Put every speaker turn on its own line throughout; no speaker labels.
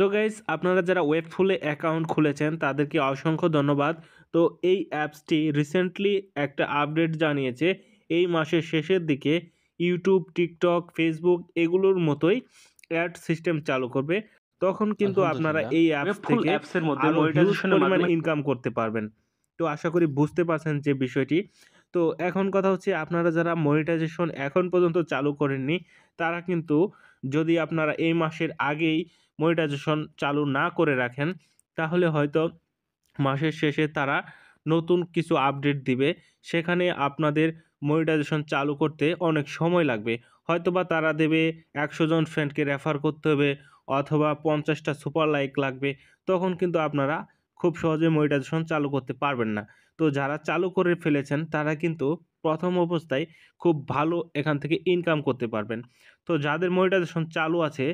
So guys, আপনারা যারা ওয়েবফুলে account খুলেছেন তাদেরকে অসংখ্য ধন্যবাদ। তো এই অ্যাপসটি রিসেন্টলি একটা আপডেট জানিয়েছে। এই মাসের শেষের দিকে ইউটিউব, টিকটক, ফেসবুক এগুলোর মতোই অ্যাড সিস্টেম চালু করবে। তখন কিন্তু আপনারা
আলহামদুলিল্লাহ।
এই অ্যাপস
ওয়েবফুল
থেকে
অ্যাপসের মধ্যে
আরও হিউজ
মনিটাইজেশনের
পরিমাণ
মাধ্যমে
ইনকাম করতে পারবেন। তো আশা করি বুঝতে পারছেন যে বিষয়টি। তো এখন কথা হচ্ছে, আপনারা যারা মনিটাইজেশন এখন পর্যন্ত চালু করেননি তারা কিন্তু, যদি আপনারা এই মাসের আগেই মনিটাইজেশন চালু না করে রাখেন, তাহলে হয়তো মাসের শেষে তারা নতুন কিছু আপডেট দিবে। সেখানে আপনাদের মনিটাইজেশন চালু করতে অনেক সময় লাগবে। হয়তোবা তারা দেবে ১০০ জন ফ্রেন্ডকে রেফার করতে হবে, অথবা ৫০টা সুপার লাইক লাগবে। তখন কিন্তু আপনারা খুব সহজে মনিটাইজেশন চালু করতে পারবেন না। তো যারা চালু করে ফেলেছেন তারা কিন্তু প্রথম অবস্থায় খুব ভালো এখান থেকে ইনকাম করতে পারবেন। তো যাদের মনিটাইজেশন চালু আছে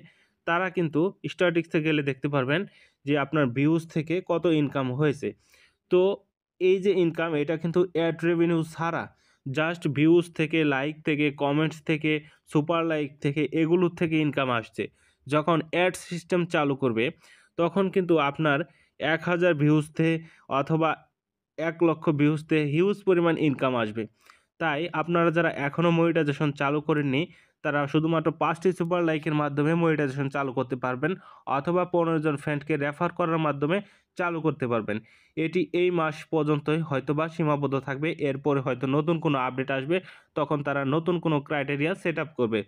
তারা কিন্তু স্ট্যাটিস্টিক্সে গেলে দেখতে পারবেন যে আপনার ভিউজ থেকে কত ইনকাম হয়েছে। তো এই যে ইনকাম, এটা কিন্তু অ্যাড রেভিনিউ ছাড়া জাস্ট ভিউজ থেকে, লাইক থেকে, কমেন্টস থেকে, সুপার লাইক থেকে, এগুলোর থেকে ইনকাম আসছে। যখন অ্যাড সিস্টেম চালু করবে তখন কিন্তু আপনার ১,০০০ ভিউজতে অথবা ১,০০,০০০ ভিউজতে হিউজ পরিমাণ ইনকাম আসবে। তাই আপনারা যারা এখনও মনিটাইজেশন চালু করেননি তারা শুধুমাত্র ৫টি সুপার লাইকের মাধ্যমে মনিটাইজেশন চালু করতে পারবেন, অথবা ১৫ জন ফ্রেন্ডকে রেফার করার মাধ্যমে চালু করতে পারবেন। এটি এই মাস পর্যন্তই হয়তোবা সীমাবদ্ধ থাকবে। এরপরে হয়তো নতুন কোনো আপডেট আসবে, তখন তারা নতুন কোনো ক্রাইটেরিয়া সেট আপ করবে।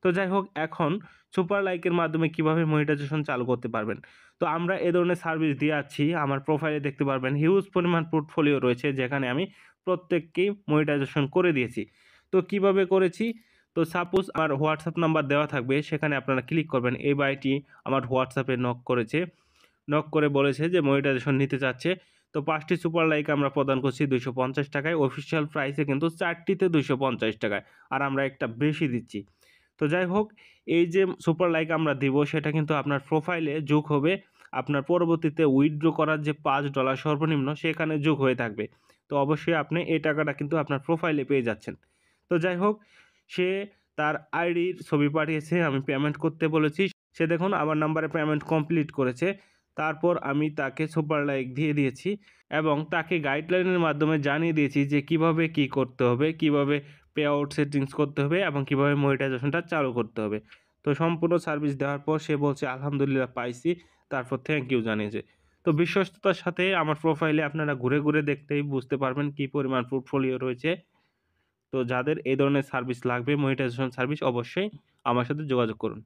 তো যাই হোক, এখন সুপার লাইকের মাধ্যমে কিভাবে মনিটাইজেশন চালু করতে পারবেন। তো আমরা এ ধরনের সার্ভিস দিয়ে আছি। আমার প্রোফাইলে দেখতে পারবেন হিউজ পরিমাণ পোর্টফোলিও রয়েছে, যেখানে আমি প্রত্যেককেই মনিটাইজেশন করে দিয়েছি। তো কিভাবে করেছি? তো সাপোজ আমার হোয়াটসঅ্যাপ নাম্বার দেওয়া থাকবে, সেখানে আপনারা ক্লিক করবেন। এই ভাইটি আমার হোয়াটসঅ্যাপে নক করেছে। নক করে বলেছে যে মনিটাইজেশন নিতে চাচ্ছে। তো ৫টি সুপার লাইক আমরা প্রদান করছি ৳২৫০ অফিসিয়াল প্রাইসে কিন্তু ৪টিতে ৳২৫০ আর আমরা একটা বেশি দিচ্ছি। তো যাই হোক, এই যে সুপার লাইক আমরা দিব সেটা কিন্তু আপনার প্রোফাইলে যোগ হবে। আপনার পরবর্তীতে উইথড্র করার যে $৫ সর্বনিম্ন সেখানে যোগ হয়ে থাকবে। তো অবশ্যই আপনি এই টাকাটা কিন্তু আপনার প্রোফাইলে পেয়ে যাচ্ছেন। তো যাই হোক, সে তার আইডির ছবি পাঠিয়েছে, আমি পেমেন্ট করতে বলেছি। সে দেখুন আমার নাম্বারে পেমেন্ট কমপ্লিট করেছে। তারপর আমি তাকে সুপার লাইক দিয়ে দিয়েছি এবং তাকে গাইডলাইনের মাধ্যমে জানিয়ে দিয়েছি যে কিভাবে কি করতে হবে, কিভাবে পে আউট সেটিংস করতে হবে এবং কিভাবে মনিটাইজেশনটা চালু করতে হবে। তো সম্পূর্ণ সার্ভিস দেওয়ার পর সে বলছে আলহামদুলিল্লাহ পাইছি। তারপর থ্যাংক ইউ জানিয়েছে। তো বিশ্বস্ততার সাথে আমার প্রোফাইলে আপনারা ঘুরে, ঘুরে দেখতেই বুঝতে পারবেন কি পরিমাণ পোর্টফোলিও রয়েছে। তো যাদের এই ধরনের সার্ভিস লাগবে, মনিটাইজেশন সার্ভিস, অবশ্যই আমার সাথে যোগাযোগ করুন।